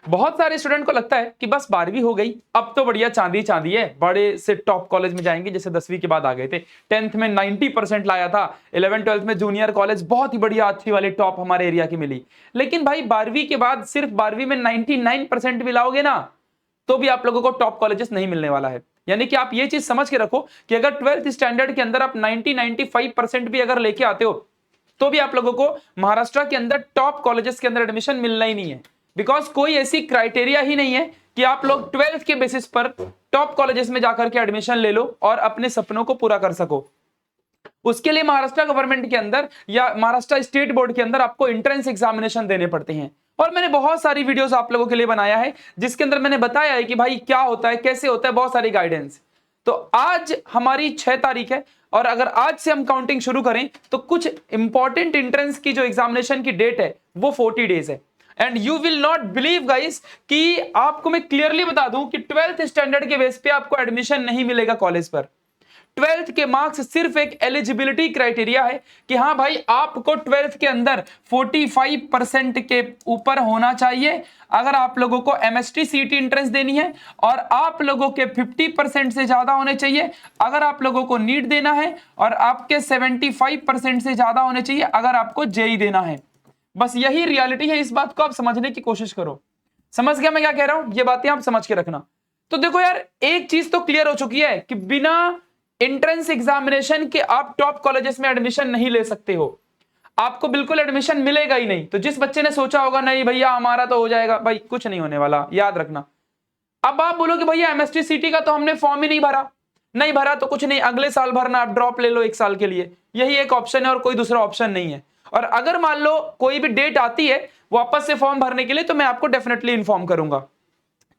बहुत सारे स्टूडेंट को लगता है कि बस 12वीं हो गई, अब तो बढ़िया चांदी चांदी है, बड़े से टॉप कॉलेज में जाएंगे, जैसे 10वीं के बाद आ गए थे। 10th में 90% लाया था, 11th 12th में जूनियर कॉलेज बहुत ही बढ़िया अच्छी वाली टॉप हमारे एरिया की मिली। लेकिन भाई 12वीं के बाद सिर्फ 12वीं में 99% भी लाओगे ना, तो भी आप लोगों को टॉप कॉलेजेस नहीं मिलने वाला है। यानी कि आप ये चीज समझ के रखो कि अगर 12th स्टैंडर्ड के अंदर आप 90-95% भी अगर लेके आते हो, तो भी आप लोगों को महाराष्ट्र के अंदर टॉप कॉलेजेस के अंदर एडमिशन मिलना ही नहीं है। बिकॉज कोई ऐसी क्राइटेरिया ही नहीं है कि आप लोग 12th के बेसिस पर टॉप कॉलेजेस में जाकर के एडमिशन ले लो और अपने सपनों को पूरा कर सको। उसके लिए महाराष्ट्र गवर्नमेंट के अंदर या महाराष्ट्र स्टेट बोर्ड के अंदर आपको एंट्रेंस एग्जामिनेशन देने पड़ते हैं। और मैंने बहुत सारी वीडियोस आप लोगों के लिए बनाया है जिसके अंदर मैंने बताया है कि भाई क्या होता है, कैसे होता है, बहुत सारी गाइडेंस। तो आज हमारी 6 तारीख है और अगर आज से हम काउंटिंग शुरू करें तो कुछ इंपॉर्टेंट एंट्रेंस की जो एग्जामिनेशन की डेट है वो 40 डेज है। And you will not believe guys कि आपको मैं क्लियरली बता दूं कि 12th स्टैंडर्ड के बेस पे आपको एडमिशन नहीं मिलेगा कॉलेज पर। 12th के मार्क्स सिर्फ एक एलिजिबिलिटी क्राइटेरिया है कि हाँ भाई आपको 12th के अंदर 45% के ऊपर होना चाहिए अगर आप लोगों को एमएसटी सीईटी एंट्रेंस देनी है, और आप लोगों के 50% से ज्यादा होने चाहिए अगर आप लोगों को नीट देना है, और आपके 75% से ज्यादा होने चाहिए अगर आपको जेई देना है। बस यही रियलिटी है, इस बात को आप समझने की कोशिश करो। समझ गया मैं क्या कह रहा हूं? ये बातें आप समझ के रखना। तो देखो यार, एक चीज तो क्लियर हो चुकी है कि बिना एंट्रेंस एग्जामिनेशन के आप टॉप कॉलेजेस में एडमिशन नहीं ले सकते हो, आपको बिल्कुल एडमिशन मिलेगा ही नहीं। तो जिस बच्चे ने सोचा होगा नहीं भैया हमारा तो हो जाएगा, भाई कुछ नहीं होने वाला, याद रखना। अब आप बोलोगे भैया एमएसटी सीटी का तो हमने फॉर्म ही नहीं भरा तो कुछ नहीं, अगले साल भरना, आप ड्रॉप ले लो 1 साल के लिए, यही एक ऑप्शन है और कोई दूसरा ऑप्शन नहीं है। और अगर मान लो कोई भी डेट आती है वापस से फॉर्म भरने के लिए तो मैं आपको डेफिनेटली इन्फॉर्म करूंगा।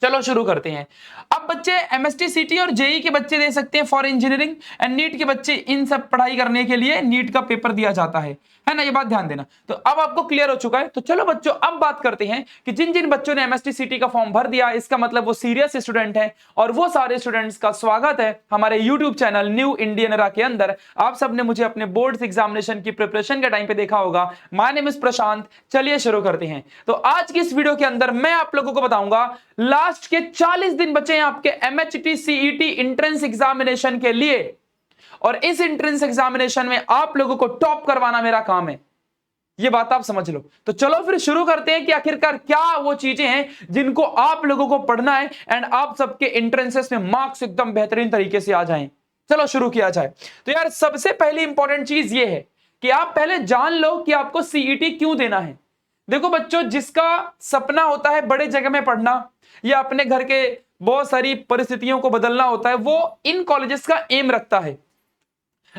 चलो शुरू करते हैं। अब बच्चे एमएसटी सीटी और जेई के बच्चे दे सकते हैं फॉर इंजीनियरिंग, एंड नीट के बच्चे इन सब पढ़ाई करने के लिए नीट का पेपर दिया जाता है ना, ये बात ध्यान देना। तो अब आपको क्लियर हो चुका है। तो चलो बच्चों अब बात करते हैं कि जिन जिन बच्चों ने एमएसटी सीटी का फॉर्म भर दिया, इसका मतलब वो सीरियस स्टूडेंट है, और वो सारे स्टूडेंट्स का स्वागत है हमारे YouTube channel new Indian era के अंदर। आप सबने मुझे अपने बोर्ड एग्जामिनेशन की प्रिपरेशन के टाइम पे देखा होगा। माय नेम इज प्रशांत। चलिए शुरू करते हैं। तो आज की इस वीडियो के अंदर मैं आप लोगों को बताऊंगा लास्ट के 40 दिन बचे हैं आपके एमएचटी सीईटी एंट्रेंस एग्जामिनेशन के लिए, और इस एंट्रेंस एग्जामिनेशन में आप लोगों को टॉप करवाना मेरा काम है। ये बात आप समझ लो। तो चलो फिर शुरू करते हैं कि आखिरकार क्या वो चीजें हैं जिनको आप लोगों को पढ़ना है एंड आप सबके एंट्रेंसेस में मार्क्स एकदम बेहतरीन तरीके से आ जाएं। चलो शुरू किया जाए। तो यार सबसे पहली इंपॉर्टेंट चीज ये है कि आप पहले जान लो कि आपको सीईटी क्यों देना है। देखो बच्चों, जिसका सपना होता है बड़े जगह में पढ़ना या अपने घर के बहुत सारी परिस्थितियों को बदलना होता है, वो इन कॉलेजेस का एम रखता है।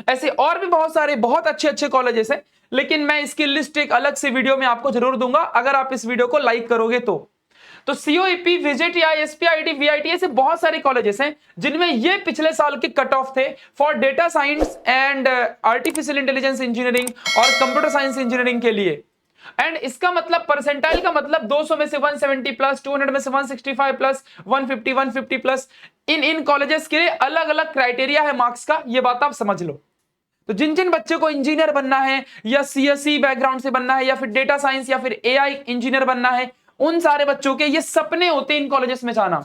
ऐसे और भी बहुत सारे बहुत अच्छे अच्छे कॉलेजेस हैं, लेकिन मैं इसकी लिस्ट एक अलग से वीडियो में आपको जरूर दूंगा अगर आप इस वीडियो को लाइक करोगे तो सीओईपी, विजेटीआई, एसपीआईटी, वीआईटी, ऐसे बहुत सारे कॉलेजेस हैं जिनमें ये पिछले साल के कट ऑफ थे for data science and artificial intelligence engineering और कंप्यूटर साइंस इंजीनियरिंग के लिए। एंड इसका मतलब परसेंटाइल का मतलब 200 में से 170 प्लस, 200 में से 165 प्लस, 150 प्लस। इन कॉलेजेस के लिए अलग अलग क्राइटेरिया है मार्क्स का, ये बात आप समझ लो। तो जिन जिन बच्चे को इंजीनियर बनना है या सीएसई बैकग्राउंड से बनना है या फिर डेटा साइंस या फिर एआई इंजीनियर बनना है, उन सारे बच्चों के ये सपने होते हैं इन कॉलेजेस में जाना।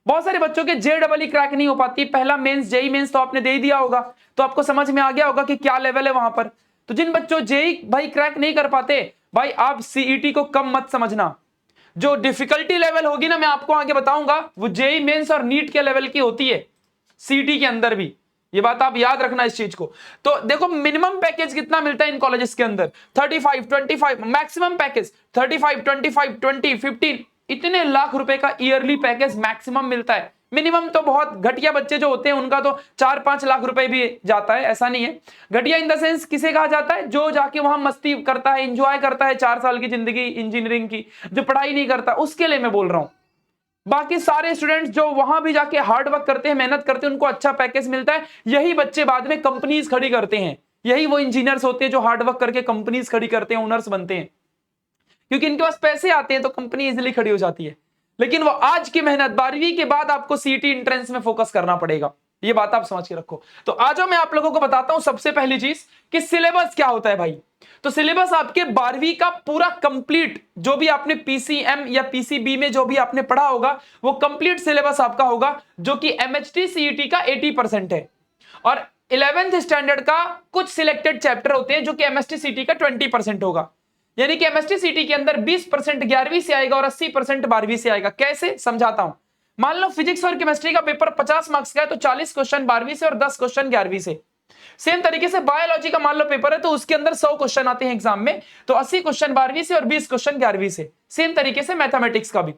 बहुत सारे बच्चों के जेईई क्रैक नहीं हो पाती। पहला मेंस, जेई मेंस तो आपने दे ही दिया होगा, तो आपको समझ में आ गया होगा कि क्या लेवल है वहां पर। तो जिन बच्चों जेई भाई क्रैक नहीं कर पाते, भाई आप सीईटी को कम मत समझना। जो डिफिकल्टी लेवल होगी ना, मैं आपको आगे बताऊंगा, वो जेई मेंस और नीट के लेवल की होती है सीईटी के अंदर भी। ये बात आप याद रखना इस चीज को। तो देखो मिनिमम पैकेज कितना मिलता है इन कॉलेजेस के अंदर, 35, 25, मैक्सिमम पैकेज 35, 25, 20, 15, इतने लाख रुपए का ईयरली पैकेज मैक्सिमम मिलता है। मिनिमम तो बहुत घटिया बच्चे जो होते हैं उनका तो 4-5 लाख रुपए भी जाता है, ऐसा नहीं है। घटिया इन द सेंस किसे कहा जाता है? जो जाके वहां मस्ती करता है, एंजॉय करता है 4 साल की जिंदगी इंजीनियरिंग की, जो पढ़ाई नहीं करता, उसके लिए मैं बोल रहा हूं। बाकी सारे स्टूडेंट्स जो वहां भी जाके हार्ड वर्क करते हैं, मेहनत करते हैं, उनको अच्छा पैकेज मिलता है। यही बच्चे बाद में कंपनीज खड़ी करते हैं, यही वो इंजीनियर्स होते हैं जो हार्ड वर्क करके कंपनीज खड़ी करते हैं, ओनर्स बनते हैं, क्योंकि इनके पास पैसे आते हैं तो कंपनी इजीली खड़ी हो जाती है। लेकिन वो आज की मेहनत, 12वीं के बाद आपको सीईटी एंट्रेंस में फोकस करना पड़ेगा। ये बात आप समझ के रखो। तो आज मैं आप लोगों को बताता हूं सबसे पहली चीज कि सिलेबस क्या होता है भाई। तो सिलेबस आपके 12वीं का पूरा कंप्लीट, जो भी आपने पीसीएम या पीसीबी में जो भी आपने पढ़ा होगा वो कंप्लीट सिलेबस आपका होगा, जो कि एमएचटी सीईटी का 80% है। और 11th स्टैंडर्ड का कुछ सिलेक्टेड चैप्टर होते हैं जो कि एमएसटी सीटी का 20% होगा। यानी कि एमएसटी सीटी के अंदर 20% 11वीं से आएगा और 80% 12वीं से आएगा। कैसे, समझाता हूं। मान लो फिजिक्स और केमिस्ट्री का पेपर 50 मार्क्स का है तो 40 क्वेश्चन 12वीं से और 10 क्वेश्चन 11वीं से। सेम तरीके से बायोलॉजी का मान लो पेपर है तो उसके अंदर 100 क्वेश्चन आते हैं एग्जाम में, तो 80 क्वेश्चन 12वीं से और 20 क्वेश्चन 11वीं से। सेम तरीके से मैथमेटिक्स का भी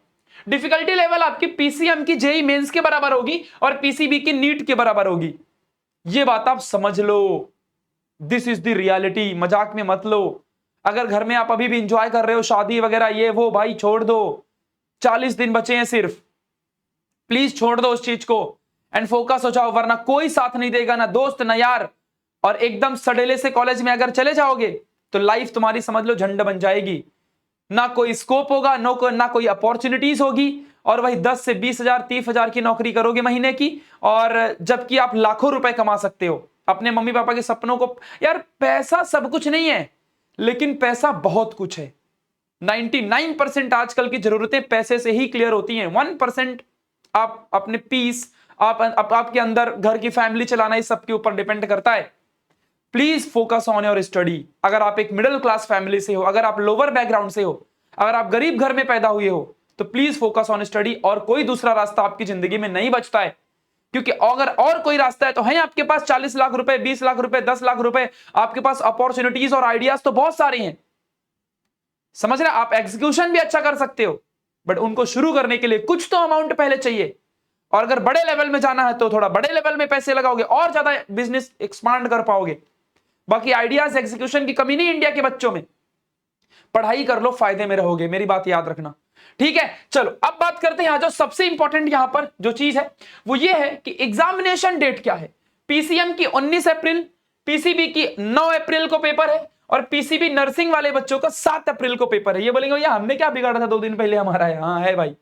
डिफिकल्टी लेवल आपकी पीसीएम की जेई मेंस के बराबर होगी और पीसीबी की नीट के बराबर होगी। ये बात आप समझ लो, दिस इज द रियलिटी, मजाक में मत लो। अगर घर में आप अभी भी इंजॉय कर रहे हो शादी वगैरह ये वो, भाई छोड़ दो, 40 दिन बचे हैं सिर्फ, प्लीज छोड़ दो उस चीज को एंड फोकस हो जाओ, वरना कोई साथ नहीं देगा, ना दोस्त ना यार। और एकदम सडेले से कॉलेज में अगर चले जाओगे तो लाइफ तुम्हारी समझ लो झंड बन जाएगी, ना कोई स्कोप होगा, ना कोई अपॉर्चुनिटीज होगी, और वही 10 से 20,000 30,000 की नौकरी करोगे महीने की, और जबकि आप लाखों रुपए कमा सकते हो अपने मम्मी पापा के सपनों को। यार पैसा सब कुछ नहीं है, लेकिन पैसा बहुत कुछ है। 99% आजकल की जरूरतें पैसे से ही क्लियर होती हैं। 1% आप अपने पीस, आपके अंदर घर की फैमिली चलाना, इस सब के ऊपर डिपेंड करता है। Please focus on your study. अगर आप एक मिडिल क्लास फैमिली से हो, अगर आप लोअर बैकग्राउंड से हो, अगर आप गरीब घर में पैदा हुए हो, तो प्लीज फोकस ऑन स्टडी। और कोई दूसरा रास्ता आपकी जिंदगी में नहीं बचता है, क्योंकि अगर और कोई रास्ता है तो है आपके पास 40 लाख रुपए, 20 लाख रुपए, 10 लाख रुपए, आपके पास अपॉर्चुनिटीज और आइडियाज तो बहुत सारे हैं, समझ रहे। आप एग्जीक्यूशन भी अच्छा कर सकते हो, बट उनको शुरू करने के लिए कुछ तो अमाउंट पहले चाहिए। और अगर बड़े लेवल में जाना है तो थोड़ा बड़े लेवल में पैसे लगाओगे और ज्यादा बिजनेस एक्सपांड कर पाओगे। बाकी आइडियाज एग्जीक्यूशन की कमी नहीं इंडिया के बच्चों में। पढ़ाई कर लो, फायदे में रहोगे, मेरी बात याद रखना, ठीक है। चलो अब बात करते हैं, जो सबसे इंपॉर्टेंट यहां पर जो चीज है वो ये है कि एग्जामिनेशन डेट क्या है। पीसीएम की 19 अप्रैल, पीसीबी की 9 अप्रैल को पेपर है, और पीसीबी नर्सिंग वाले बच्चों का 7 अप्रैल को पेपर है। ये बोलेंगे भैया हमने क्या बिगाड़ा था, 2 दिन पहले हमारा है। हाँ है भाई।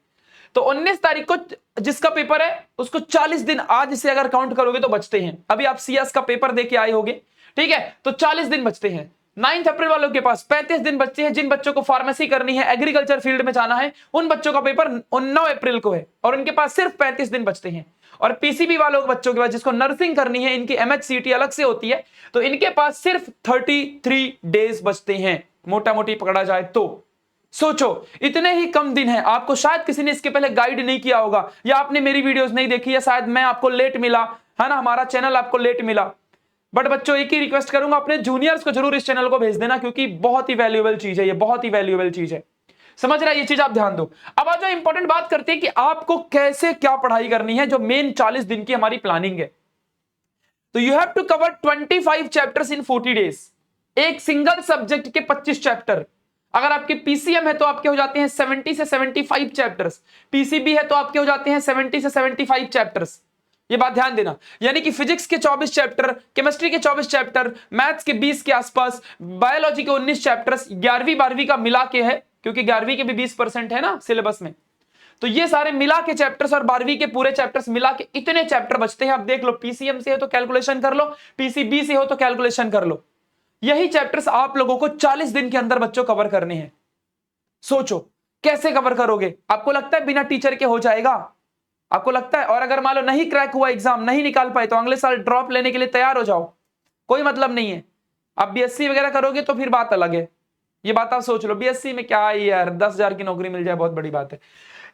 तो 19 तारीख को जिसका पेपर है उसको 40 दिन आज से अगर काउंट करोगे तो बचते हैं। अभी आप सीएस का पेपर देके आए होगे, ठीक है, तो 40 दिन बचते हैं। 9 अप्रैल वालों के पास 35 दिन बच्चे हैं। जिन बच्चों को फार्मेसी करनी है, एग्रीकल्चर फील्ड में जाना है, उन बच्चों का पेपर 9 अप्रैल को है और उनके पास सिर्फ 35 दिन बचते हैं। और पीसीबी वालों के बच्चों के पास जिसको नर्सिंग करनी है, इनकी एमएचसीटी अलग से होती है, तो इनके पास सिर्फ 33 डेज बचते हैं, मोटा मोटी पकड़ा जाए तो। सोचो इतने ही कम दिन हैं। आपको शायद किसी ने इसके पहले गाइड नहीं किया होगा, या आपने मेरी वीडियोस नहीं देखी, या शायद मैं आपको लेट मिला, है ना, हमारा चैनल आपको लेट मिला। बट बच्चों एक ही रिक्वेस्ट करूंगा, अपने जूनियर्स को जरूर इस चैनल को भेज देना, क्योंकि बहुत ही वैल्यूएबल चीज है, ये बहुत ही वैल्यूएबल चीज है, समझ रहा है, ये चीज आप ध्यान दो। अब आज इंपॉर्टेंट बात करते हैं कि आपको कैसे क्या पढ़ाई करनी है, जो मेन 40 दिन की हमारी प्लानिंग है। तो you have to cover 25 chapters in 40 days. एक सिंगल सब्जेक्ट के 25 चैप्टर। अगर आपके पीसीएम है तो आपके हो जाते हैं 70 से 75 चैप्टर्स, पीसीबी है तो आपके हो जाते हैं 70 से 75 चैप्टर्स। ये बात ध्यान देना, यानी कि फिजिक्स के 24 चैप्टर, केमिस्ट्री के 24 चैप्टर, मैथ्स के 20 के आसपास, बायोलॉजी के 19 चैप्टर्स, 11वीं 12वीं का मिला के है, क्योंकि 11वीं के भी 20% है ना सिलेबस में, तो ये सारे मिला के चैप्टर्स और 12वीं के पूरे चैप्टर्स मिला के इतने चैप्टर बचते हैं। आप देख लो, पीसीएम से हो तो कैलकुलेशन कर लो, पीसीबी से हो तो कैलकुलेशन कर लो। यही चैप्टर्स आप लोगों को 40 दिन के अंदर बच्चों कवर करने हैं। सोचो कैसे कवर करोगे। आपको लगता है बिना टीचर के हो जाएगा? आपको लगता है? और अगर मान लो नहीं क्रैक हुआ एग्जाम, नहीं निकाल पाए, तो अगले साल ड्रॉप लेने के लिए तैयार हो जाओ, कोई मतलब नहीं है। आप बीएससी वगैरह करोगे तो फिर बात अलग है। ये बात आप सोच लो, बीएससी में क्या है यार, 10,000 की नौकरी मिल जाए बहुत बड़ी बात है।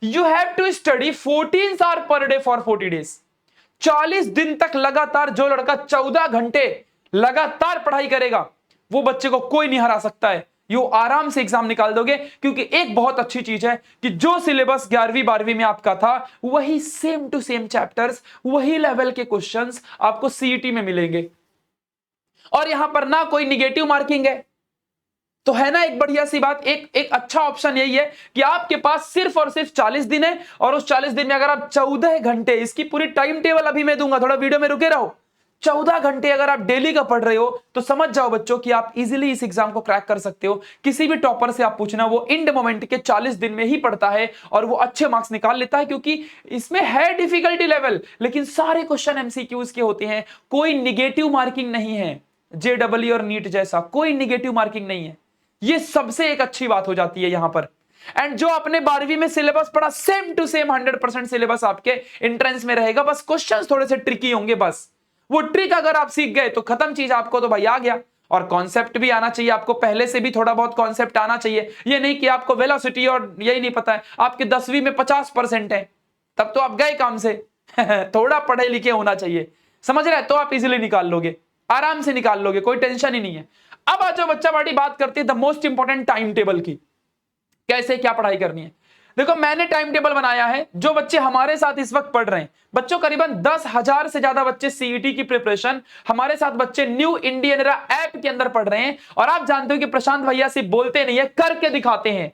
You have to study 14 hour per day for 40 days. 40 दिन तक लगातार जो लड़का 14 घंटे लगातार पढ़ाई करेगा, वो बच्चे को कोई नहीं हरा सकता है। यू आराम से एग्जाम निकाल दोगे, क्योंकि एक बहुत अच्छी चीज है कि जो सिलेबस 11वीं 12वीं में आपका था, वही सेम टू सेम चैप्टर्स, वही लेवल के क्वेश्चंस आपको सीईटी में मिलेंगे। और यहां पर ना कोई निगेटिव मार्किंग है, तो है ना एक बढ़िया सी बात। एक अच्छा ऑप्शन यही है कि आपके पास सिर्फ और सिर्फ 40 दिन है, और उस 40 दिन में अगर आप 14 घंटे, इसकी पूरी टाइम टेबल अभी मैं दूंगा, थोड़ा वीडियो में रुके रहो, 14 घंटे अगर आप डेली का पढ़ रहे हो तो समझ जाओ बच्चों कि आप इजीली इस एग्जाम को क्रैक कर सकते हो। किसी भी टॉपर से आप पूछना, वो इंड मोमेंट के 40 दिन में ही पढ़ता है और वो अच्छे मार्क्स निकाल लेता है, क्योंकि इसमें है डिफिकल्टी लेवल, लेकिन सारे क्वेश्चन एमसीक्यूज के होते हैं। कोई निगेटिव मार्किंग नहीं है, जेडब्ल्यू और नीट जैसा कोई निगेटिव मार्किंग नहीं है। ये सबसे एक अच्छी बात हो जाती है यहां पर। एंड जो आपने 12वीं में सिलेबस पढ़ा, सेम टू सेम 100% सिलेबस आपके एंट्रेंस में रहेगा, बस क्वेश्चंस थोड़े से ट्रिकी होंगे। बस वो ट्रिक अगर आप सीख गए तो खत्म चीज, आपको तो भाई आ गया। और कॉन्सेप्ट भी आना चाहिए आपको, पहले से भी थोड़ा बहुत कॉन्सेप्ट आना चाहिए। ये नहीं कि आपको वेलोसिटी और यही नहीं पता है, आपके 10वीं में 50% है, तब तो आप गए काम से। थोड़ा पढ़े लिखे होना चाहिए, समझ रहे हैं? तो आप इजीली निकाल लोगे, आराम से निकाल लोगे, कोई टेंशन ही नहीं है। अब आ जाओ बच्चा बड़ी बात करते हैं the most important time table की, कैसे क्या पढ़ाई करनी है। देखो मैंने टाइम टेबल बनाया है। जो बच्चे हमारे साथ इस वक्त पढ़ रहे हैं, बच्चों करीबन 10,000 से ज्यादा बच्चे सीईटी की प्रिपरेशन हमारे साथ बच्चे न्यू इंडियन एरा ऐप के अंदर पढ़ रहे हैं। और आप जानते हो कि प्रशांत भैया सिर्फ बोलते नहीं है, करके दिखाते हैं।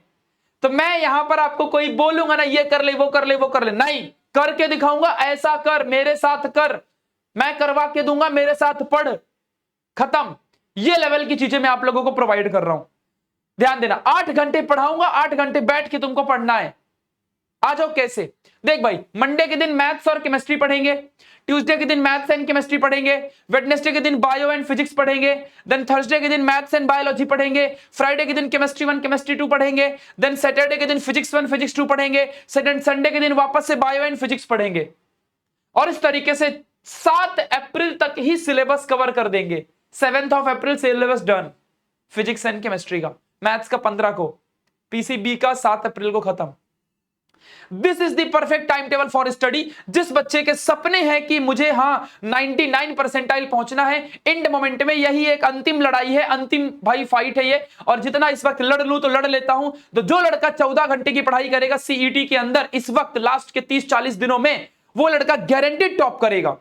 तो मैं यहां पर आपको कोई बोलूंगा ना ये कर ले वो कर ले वो कर ले, नहीं, करके दिखाऊंगा। ऐसा कर, मेरे साथ कर, मैं करवा के दूंगा, मेरे साथ पढ़, खत्म। ये लेवल की चीजें मैं आप लोगों को प्रोवाइड कर रहा हूं। ध्यान देना, 8 घंटे पढ़ाऊंगा, 8 घंटे बैठ के तुमको पढ़ना है। आ जाओ कैसे, देख भाई, मंडे के दिन मैथ्स और केमिस्ट्री पढ़ेंगे, ट्यूसडे के दिन मैथ्स एंड केमिस्ट्री पढ़ेंगे, वेडनेसडे के दिन बायो एंड फिजिक्स पढ़ेंगे, देन थर्सडे के दिन मैथ्स एंड बायोलॉजी पढ़ेंगे, फ्राइडे के दिन केमिस्ट्री 1 केमिस्ट्री 2 पढ़ेंगे, देन सैटरडे के दिन फिजिक्स 1 फिजिक्स 2 पढ़ेंगे, संडे के दिन वापस से बायो एंड फिजिक्स पढ़ेंगे। और इस तरीके से 7 अप्रैल तक ही सिलेबस कवर कर देंगे। 7 April syllabus done, physics and chemistry का, मैथ्स का 15 को, पीसीबी का 7 अप्रैल को खत्म। This is the perfect time table for study. जिस बच्चे के सपने हैं कि मुझे 99 परसेंटाइल पहुंचना है, इंड मोमेंट में यही एक अंतिम लड़ाई है, अंतिम भाई फाइट है ये। और जितना इस वक्त लड़ लूं तो लड़ लेता हूं। तो जो लड़का 14 घंटे की पढ़ाई करेगा सीईटी के अंदर इस वक्त लास्ट के 30-40 दिनों में, वो लड़का गारंटेड टॉप करेगा।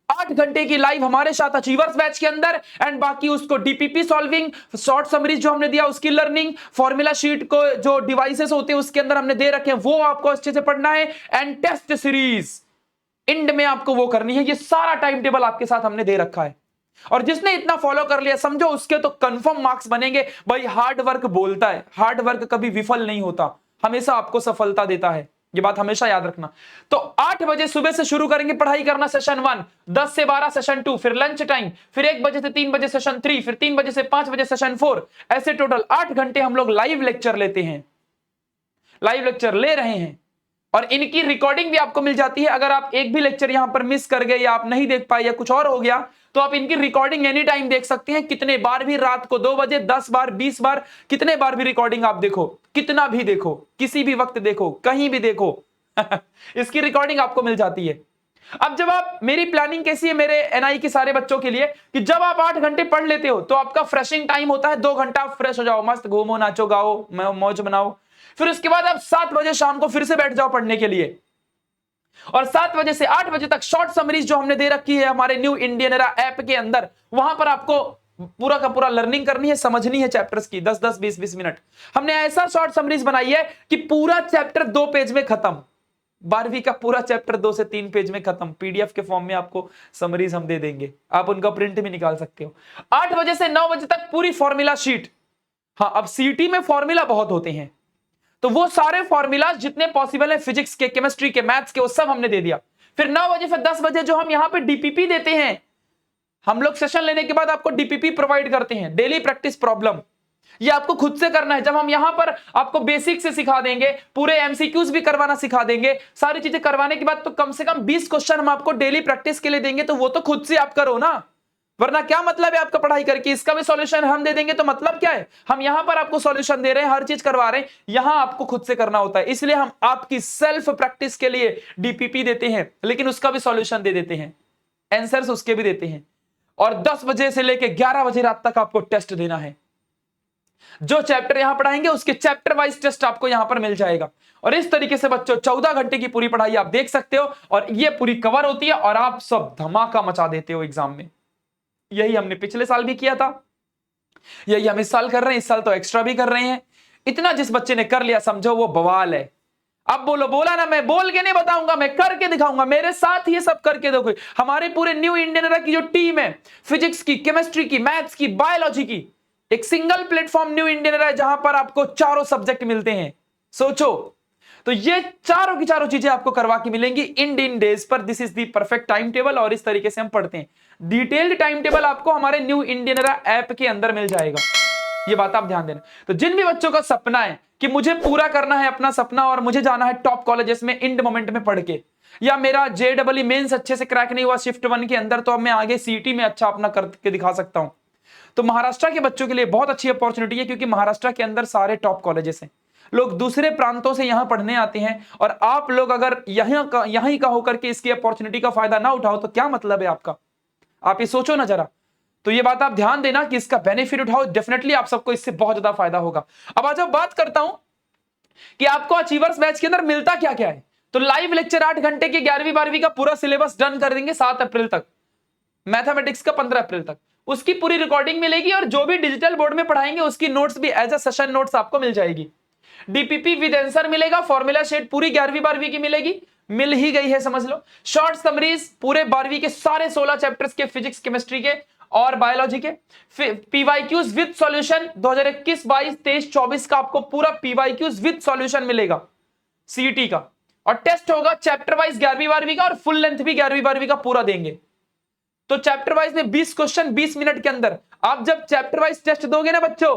8 घंटे की लाइव हमारे साथ अचीवर्स बैच के अंदर, एंड बाकी उसको डीपीपी सॉल्विंग, शॉर्ट समरीज जो हमने दिया उसकी लर्निंग, फॉर्मूला शीट को जो डिवाइसेस होते हैं उसके अंदर हमने दे रखे हैं, वो आपको अच्छे से पढ़ना है। एंड टेस्ट सीरीज इंड में आपको वो करनी है। ये सारा टाइम टेबल आपके साथ हमने दे रखा है। और जिसने इतना फॉलो कर लिया समझो उसके तो कंफर्म मार्क्स बनेंगे। भाई हार्ड वर्क बोलता है, हार्ड वर्क कभी विफल नहीं होता, हमेशा आपको सफलता देता है, ये बात हमेशा याद रखना। तो 8 बजे सुबह से शुरू करेंगे पढ़ाई करना सेशन 1, 10 से 12 सेशन 2, फिर लंच टाइम, फिर 1 बजे से 3 बजे सेशन 3, फिर 3 बजे से 5 बजे सेशन 4। ऐसे टोटल 8 घंटे हम लोग लाइव लेक्चर लेते हैं, लाइव लेक्चर ले रहे हैं। और इनकी रिकॉर्डिंग भी आपको मिल जाती है। अगर आप एक भी लेक्चर यहां पर मिस कर गए या आप नहीं देख पाए या कुछ और हो गया तो आप इनकी रिकॉर्डिंग एनी टाइम देख सकते हैं, कितने बार भी, रात को 2 बजे, 10 बार, 20 बार, कितने बार भी रिकॉर्डिंग आप देखो, कितना भी देखो, किसी भी वक्त देखो, कहीं भी देखो। इसकी रिकॉर्डिंग आपको मिल जाती है। अब जब आप, मेरी प्लानिंग कैसी है मेरे एनआई के सारे बच्चों के लिए, कि जब आप 8 घंटे पढ़ लेते हो तो आपका फ्रेशिंग टाइम होता है 2 घंटा, आप फ्रेश हो जाओ, मस्त घूमो, नाचो, गाओ, मौज बनाओ। फिर उसके बाद आप 7 बजे शाम को फिर से बैठ जाओ पढ़ने के लिए। और 7 बजे से 8 बजे तक शॉर्ट समरीज जो हमने दे रखी है हमारे न्यू इंडियन एरा ऐप के अंदर, वहां पर आपको पूरा का पूरा लर्निंग करनी है, समझनी है चैप्टर्स की, 10-10, 20-20 मिनट। हमने ऐसा शॉर्ट समरीज बनाई है कि पूरा चैप्टर 2 पेज में खत्म। 12वीं का पूरा चैप्टर 2 से 3 पेज में खत्म। पीडीएफ के फॉर्म में आपको समरीज हम दे देंगे, आप उनका प्रिंट भी निकाल सकते हो। 8 बजे से 9 बजे तक पूरी फॉर्मूला शीट। अब सीटी में फॉर्मूला बहुत होते हैं, तो वो सारे फॉर्मूला जितने पॉसिबल है फिजिक्स के, केमिस्ट्री के, मैथ्स के, वो सब हमने दे दिया। फिर 9 बजे फिर 10 बजे जो हम यहां पे डीपीपी देते हैं, हम लोग सेशन लेने के बाद आपको डीपीपी प्रोवाइड करते हैं, डेली प्रैक्टिस प्रॉब्लम। ये आपको खुद से करना है। जब हम यहां पर आपको बेसिक से सिखा देंगे, पूरे एमसीक्यूज भी करवाना सिखा देंगे, सारी चीजें करवाने के बाद तो कम से कम 20 क्वेश्चन हम आपको डेली प्रैक्टिस के लिए देंगे, तो वो तो खुद से आप करो ना, वरना क्या मतलब है आपका पढ़ाई करके। इसका भी सॉल्यूशन हम दे देंगे तो मतलब क्या है, हम यहां पर आपको सॉल्यूशन दे रहे हैं, हर चीज करवा रहे हैं, यहां आपको खुद से करना होता है। इसलिए हम आपकी सेल्फ प्रैक्टिस के लिए डीपीपी देते हैं, लेकिन उसका भी सॉल्यूशन दे देते हैं, आंसर्स उसके भी देते हैं। और 10 बजे से लेकर 11 बजे रात तक आपको टेस्ट देना है। जो चैप्टर यहां पढ़ाएंगे उसके चैप्टर वाइज टेस्ट आपको यहां पर मिल जाएगा। और इस तरीके से बच्चों 14 घंटे की पूरी पढ़ाई आप देख सकते हो, और ये पूरी कवर होती है, और आप सब धमाका मचा देते हो एग्जाम में। यही हमने पिछले साल भी किया था, यही हम इस साल कर रहे हैं, इस साल तो एक्स्ट्रा भी कर रहे हैं। इतना जिस बच्चे ने कर लिया समझो वो बवाल है। अब बोलो, बोला ना, मैं बोल के नहीं बताऊंगा, मैं करके दिखाऊंगा, मेरे साथ ये सब करके देखो। हमारे पूरे न्यू इंडियन एरा की जो टीम है, फिजिक्स की, केमिस्ट्री की, मैथ्स की, बायोलॉजी की, एक single platform new Indian era है जहां पर आपको चारों सब्जेक्ट मिलते हैं। सोचो, तो ये चारों की चारों चीजें आपको करवा के मिलेंगी इन डेज पर। This is the perfect time table और इस तरीके से हम पढ़ते हैं। डिटेल्ड टाइम टेबल आपको हमारे न्यू इंडियन एरा ऐप के अंदर मिल जाएगा, ये बात आप ध्यान देना। तो जिन भी बच्चों का सपना है कि मुझे पूरा करना है अपना सपना और मुझे जाना है टॉप कॉलेजेस में इंड मोमेंट में पढ़ के, या मेरा JEE मेंस अच्छे से क्रैक नहीं हुआ शिफ्ट 1 के अंदर, तो अब मैं आगे CET में अच्छा अपना करके दिखा सकता हूं, तो महाराष्ट्र के बच्चों के लिए बहुत अच्छी अपॉर्चुनिटी है, क्योंकि महाराष्ट्र के अंदर सारे टॉप कॉलेजेस हैं। लोग दूसरे प्रांतों से यहां पढ़ने आते हैं, और आप लोग अगर यहीं का होकर के इसकी अपॉर्चुनिटी का फायदा ना उठाओ तो क्या मतलब है आपका? आप ये सोचो ना जरा। तो ये बात आप ध्यान देना कि इसका बेनिफिट उठाओ, डेफिनेटली आप सबको इससे बहुत ज्यादा फायदा होगा। अब आज बात करता हूं कि आपको अचीवर्स बैच के अंदर मिलता क्या क्या है। तो लाइव लेक्चर 8 घंटे के 11वीं 12वीं का पूरा सिलेबस डन कर देंगे 7 अप्रैल तक, मैथमेटिक्स का 15 अप्रैल तक उसकी पूरी रिकॉर्डिंग मिलेगी, और जो भी डिजिटल बोर्ड में पढ़ाएंगे उसकी नोट्स भी एज अ सेशन नोट्स आपको मिल जाएगी। DPP विद आंसर मिलेगा, फॉर्मूला शीट पूरी 11वीं 12वीं की मिलेगी, मिल ही गई है समझ लो। शॉर्ट समरीज पूरे 12वीं के सारे 16 चैप्टर्स के, फिजिक्स, केमिस्ट्री के और बायोलॉजी के। PYQs विद सॉल्यूशन 2021, 22, 23, 24 का आपको पूरा PYQs विद सॉल्यूशन मिलेगा CET का, और टेस्ट होगा चैप्टर वाइज 11वीं 12वीं का, और फुल लेंथ भी 11वीं 12वीं का पूरा देंगे। तो चैप्टर वाइज में 20 क्वेश्चन 20 मिनट के अंदर। आप जब चैप्टर वाइज टेस्ट दोगे ना बच्चों,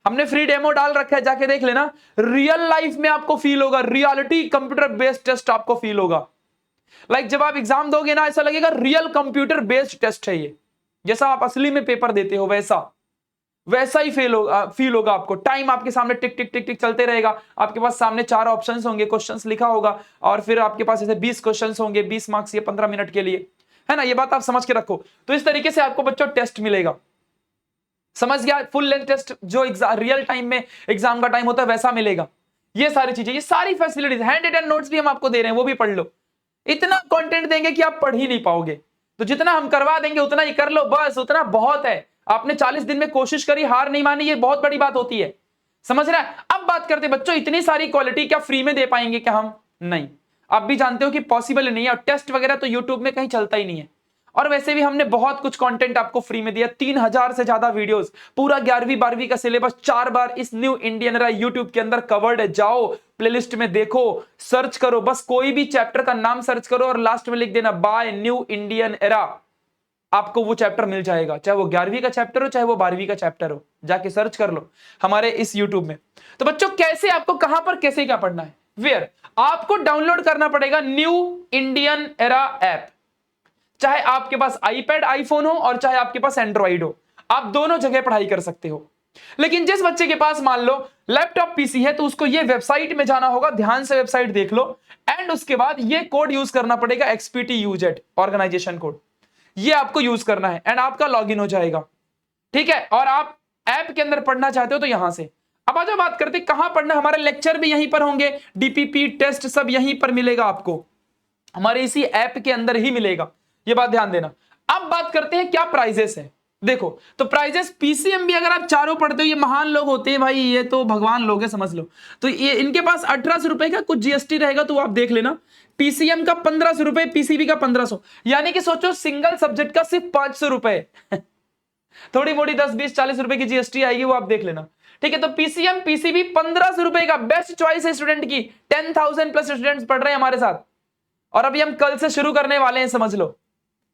हमने फ्री डेमो डाल रखा है, जाके देख लेना, रियल लाइफ में आपको फील होगा, रियलिटी कंप्यूटर बेस्ड टेस्ट आपको फील होगा। लाइक जब आप एग्जाम दोगे ना, ऐसा लगेगा रियल कंप्यूटर बेस्ड टेस्ट है ये, जैसा आप असली में पेपर देते हो वैसा ही फील होगा आपको। टाइम आपके सामने टिक टिक टिक टिक चलते रहेगा, आपके पास सामने 4 ऑप्शंस होंगे, क्वेश्चंस लिखा होगा, और फिर आपके पास ऐसे 20 क्वेश्चंस होंगे, 20 मार्क्स ये 15 मिनट के लिए, है ना। ये बात आप समझ के रखो। तो इस तरीके से आपको बच्चों टेस्ट मिलेगा, समझ गया? फुल लेंथ टेस्ट जो रियल टाइम में एग्जाम का टाइम होता है वैसा मिलेगा। ये सारी चीजें, ये सारी फैसिलिटीज, हैंड रिटन नोट्स भी हम आपको दे रहे हैं, वो भी पढ़ लो। इतना कंटेंट देंगे कि आप पढ़ ही नहीं पाओगे, तो जितना हम करवा देंगे उतना ही कर लो, बस उतना बहुत है। आपने 40 दिन में कोशिश करी, हार नहीं मानी, ये बहुत बड़ी बात होती है, समझ रहा है? अब बात करते बच्चों, इतनी सारी क्वालिटी क्या फ्री में दे पाएंगे क्या हम? नहीं, आप भी जानते हो कि पॉसिबल नहीं है, और टेस्ट वगैरह तो यूट्यूब में कहीं चलता ही नहीं है। और वैसे भी हमने बहुत कुछ कंटेंट आपको फ्री में दिया, 3000 से ज्यादा वीडियोस, पूरा 11वीं 12वीं का सिलेबस 4 बार इस न्यू इंडियन एरा यूट्यूब के अंदर कवर्ड है। जाओ प्लेलिस्ट में देखो, सर्च करो, बस कोई भी चैप्टर का नाम सर्च करो और लास्ट में लिख देना बाय न्यू इंडियन एरा, आपको वो चैप्टर मिल जाएगा, चाहे वो 11वीं का चैप्टर हो चाहे वो 12वीं का चैप्टर हो, जाके सर्च कर लो हमारे इस यूट्यूब में। तो बच्चों कैसे आपको कहां पर कैसे क्या पढ़ना है, वेयर, आपको डाउनलोड करना पड़ेगा न्यू इंडियन एरा ऐप। चाहे आपके पास आईपैड आईफोन हो और चाहे आपके पास एंड्रॉइड हो, आप दोनों जगह पढ़ाई कर सकते हो। लेकिन जिस बच्चे के पास मान लो लैपटॉप पीसी है, तो उसको ये वेबसाइट में जाना होगा, ध्यान से वेबसाइट देख लो, एंड उसके बाद ये कोड यूज करना पड़ेगा, XPTUZ ऑर्गेनाइजेशन कोड, ये आपको यूज करना है, एंड आपका लॉगिन हो जाएगा, ठीक है। और आप ऐप के अंदर पढ़ना चाहते हो तो यहां से। अब आज बात करते हैं कहां पढ़ना, हमारे लेक्चर भी यहीं पर होंगे, DPP टेस्ट सब यहीं पर मिलेगा आपको, हमारे इसी ऐप के अंदर ही मिलेगा, ये बात ध्यान देना। अब बात करते हैं क्या प्राइजेस है। देखो, तो प्राइजेस PCMB अगर आप चारों पढ़ते हो, ये महान लोग होते हैं भाई, ये तो भगवान लोग हैं समझ लो, तो ये इनके पास 1800 रुपए का कुछ GST रहेगा, तो आप देख लेना। PCM का 1500 रुपए, PCB का 1500, यानी कि सोचो सिंगल सब्जेक्ट का सिर्फ 500 रुपए थोड़ी मोड़ी 10 20 40 रुपए की GST आएगी, वो आप देख लेना, ठीक है। तो PCM PCB 1500 रुपए का बेस्ट चॉइस है स्टूडेंट की। 10,000 प्लस स्टूडेंट्स पढ़ रहे हैं हमारे साथ, और अभी हम कल से शुरू करने वाले हैं, समझ लो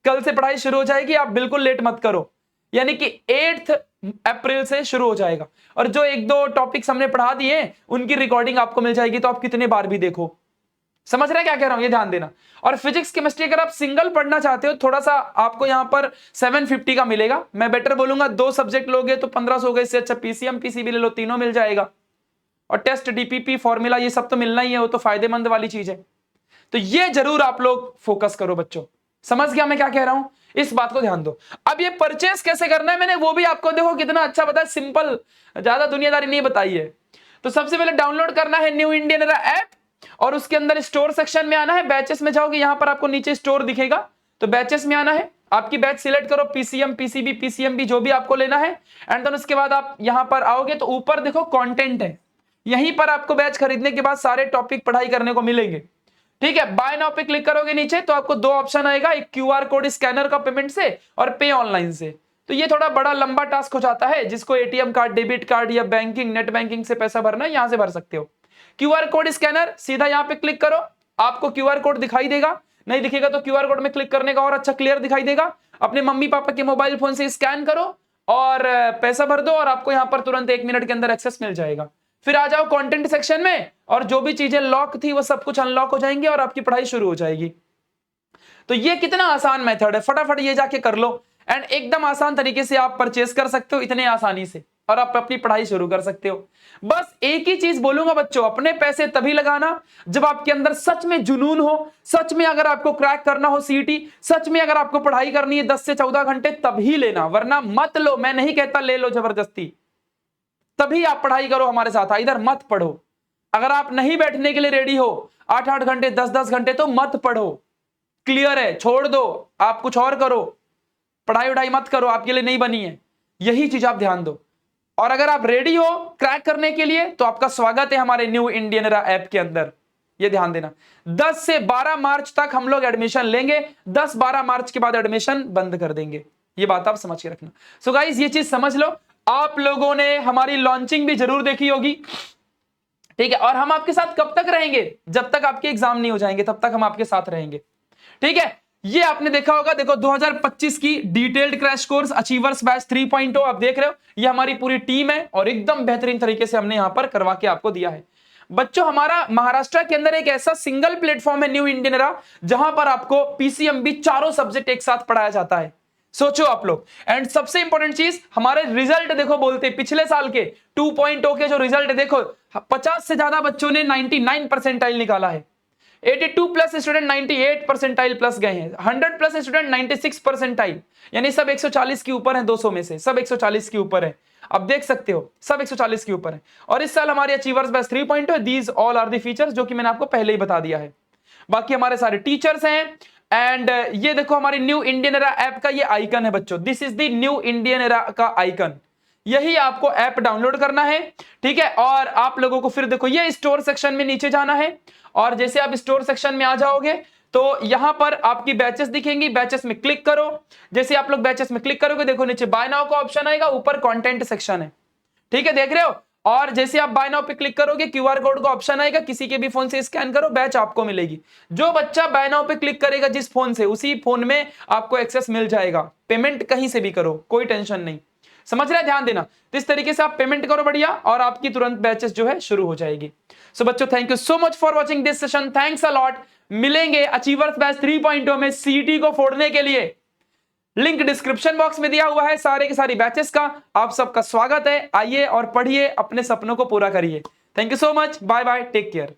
कल से पढ़ाई शुरू हो जाएगी, आप बिल्कुल लेट मत करो, यानी कि 8 अप्रैल से शुरू हो जाएगा। और जो 1-2 टॉपिक्स हमने पढ़ा दिए उनकी रिकॉर्डिंग आपको मिल जाएगी, तो आप कितने बार भी देखो, समझ रहे हैं क्या कह रहा हूं, ये ध्यान देना। और फिजिक्स केमिस्ट्री अगर आप सिंगल पढ़ना चाहते हो, थोड़ा सा आपको यहां पर 750 का मिलेगा, मैं बेटर बोलूंगा 2 सब्जेक्ट लोगे तो 1500 हो गए, इससे अच्छा PCM PCB ले लो, तीनों मिल जाएगा। और टेस्ट DPP फॉर्मूला ये सब तो मिलना ही है, वो तो फायदेमंद वाली चीज है। तो ये जरूर आप लोग फोकस करो बच्चों, समझ गया मैं क्या कह रहा हूं, इस बात को ध्यान दो। अब ये परचेस कैसे करना है, मैंने वो भी आपको देखो कितना अच्छा बताया, सिंपल, ज्यादा दुनियादारी नहीं बताई है। तो सबसे पहले डाउनलोड करना है न्यू इंडियन एरा ऐप, और उसके अंदर स्टोर सेक्शन में आना है, बैचेस में जाओगे, यहां पर आपको नीचे स्टोर दिखेगा, तो बैचेस में आना है, आपकी बैच सिलेक्ट करो, PCM PCB PCMB जो भी आपको लेना है, एंड देन उसके बाद आप यहां पर आओगे तो ऊपर देखो कंटेंट है, यहीं पर आपको बैच खरीदने के बाद सारे टॉपिक पढ़ाई करने को मिलेंगे। ठीक है, बाय नाउ पे क्लिक करोगे नीचे तो आपको दो ऑप्शन आएगा, एक क्यूआर कोड स्कैनर का पेमेंट से और पे ऑनलाइन से। तो ये थोड़ा बड़ा लंबा टास्क हो जाता है, जिसको एटीएम कार्ड, डेबिट कार्ड या बैंकिंग, नेट बैंकिंग से पैसा भरना है, यहां से भर सकते हो। क्यूआर कोड स्कैनर, सीधा यहां पे क्लिक करो, आपको क्यूआर कोड दिखाई देगा, नहीं दिखेगा तो क्यूआर कोड में क्लिक करने का और अच्छा क्लियर दिखाई देगा। अपने मम्मी पापा के मोबाइल फोन से स्कैन करो और पैसा भर दो और आपको यहां पर तुरंत 1 मिनट के अंदर एक्सेस मिल जाएगा। फिर आ जाओ कंटेंट सेक्शन में और जो भी चीजें लॉक थी वो सब कुछ अनलॉक हो जाएंगी और आपकी पढ़ाई शुरू हो जाएगी। तो ये कितना आसान मेथड है, फटाफट ये जाके कर लो एंड एकदम आसान तरीके से आप परचेस कर सकते हो इतने आसानी से, और आप अपनी पढ़ाई शुरू कर सकते हो। बस एक ही चीज बोलूंगा बच्चों, अपने पैसे तभी लगाना जब आपके अंदर सच में जुनून हो, सच में अगर आपको क्रैक करना हो सीईटी, सच में अगर आपको पढ़ाई करनी है 10 से 14 घंटे, तभी लेना, वरना मत लो। मैं नहीं कहता ले लो जबरदस्ती, तभी आप पढ़ाई करो हमारे साथ, इधर मत पढ़ो। अगर आप नहीं बैठने के लिए रेडी हो 8-8 घंटे 10-10 घंटे तो मत पढ़ो, क्लियर है, छोड़ दो, आप कुछ और करो, पढ़ाई उढ़ाई मत करो, आपके लिए नहीं बनी है, यही चीज आप ध्यान दो। और अगर आप रेडी हो क्रैक करने के लिए तो आपका स्वागत है हमारे न्यू इंडियन एरा ऐप के अंदर, ये ध्यान देना। 10 से 12 मार्च तक हम लोग एडमिशन लेंगे, 10-12 मार्च के बाद एडमिशन बंद कर देंगे, ये बात आप समझ के रखना। सो गाइस ये चीज समझ लो। आप लोगों ने हमारी लॉन्चिंग भी जरूर देखी होगी, ठीक है, और हम आपके साथ कब तक रहेंगे, जब तक आपके एग्जाम नहीं हो जाएंगे तब तक हम आपके साथ रहेंगे, ठीक है। ये आपने देखा होगा, देखो 2025 की detailed crash course achievers batch 3.0 आप देख रहे हो, ये हमारी पूरी टीम है और एकदम बेहतरीन तरीके से हमने यहां पर करवा के आपको दिया है। बच्चों हमारा महाराष्ट्र के अंदर एक ऐसा सिंगल प्लेटफॉर्म है न्यू इंडियन एरा, जहां पर आपको पीसीएमबी चारों सब्जेक्ट एक साथ पढ़ाया जाता है, सोचो आप लोग। एंड सबसे इंपॉर्टेंट चीज, हमारे रिजल्ट देखो, बोलते पिछले साल के 2.0 के जो रिजल्ट देखो, 50 से ज्यादा बच्चों ने 99 परसेंटाइल निकाला है, 82 प्लस स्टूडेंट 98 परसेंटाइल प्लस गए हैं, 100 प्लस स्टूडेंट 96 परसेंटाइल, यानी सब 140 के ऊपर हैं, 200 में से सब 140 के ऊपर है, अब देख सकते हो सब 140 के ऊपर है। और इस साल हमारी achievers batch 3.0, these all are the features, जो कि मैंने आपको पहले ही बता दिया है। बाकी हमारे सारे टीचर्स हैं एंड ये देखो हमारी न्यू इंडियन एरा ऐप का ये आइकन है बच्चों, this is the new Indian era का आइकन, यही आपको ऐप डाउनलोड करना है, ठीक है। और आप लोगों को फिर देखो ये स्टोर सेक्शन में नीचे जाना है और जैसे आप स्टोर सेक्शन में आ जाओगे तो यहां पर आपकी बैचेस दिखेंगी, बैचेस में क्लिक करो। जैसे आप लोग बैचेस में क्लिक करोगे देखो नीचे बाय नाउ का ऑप्शन आएगा, ऊपर कंटेंट सेक्शन है, ठीक है, देख रहे हो। और जैसे आप बाय नाउ पे क्लिक करोगे क्यूआर कोड का ऑप्शन आएगा, किसी के भी फोन से स्कैन करो, बैच आपको मिलेगी। जो बच्चा बाय नाउ पे क्लिक करेगा जिस फोन से, उसी फोन में आपको एक्सेस मिल जाएगा। पेमेंट कहीं से भी करो, कोई टेंशन नहीं, समझ रहे हैं, ध्यान देना। तो इस तरीके से आप पेमेंट करो बढ़िया और आपकी तुरंत बैचेस जो है शुरू हो जाएगी। सो बच्चों thank you so much for watching this session, thanks a lot. मिलेंगे अचीवर्स बैच 3.0 में सीईटी को फोड़ने के लिए, लिंक डिस्क्रिप्शन बॉक्स में दिया हुआ है सारे के सारी बैचेस का। आप सबका स्वागत है, आइए और पढ़िए, अपने सपनों को पूरा करिए। Thank you so much, bye bye, take care.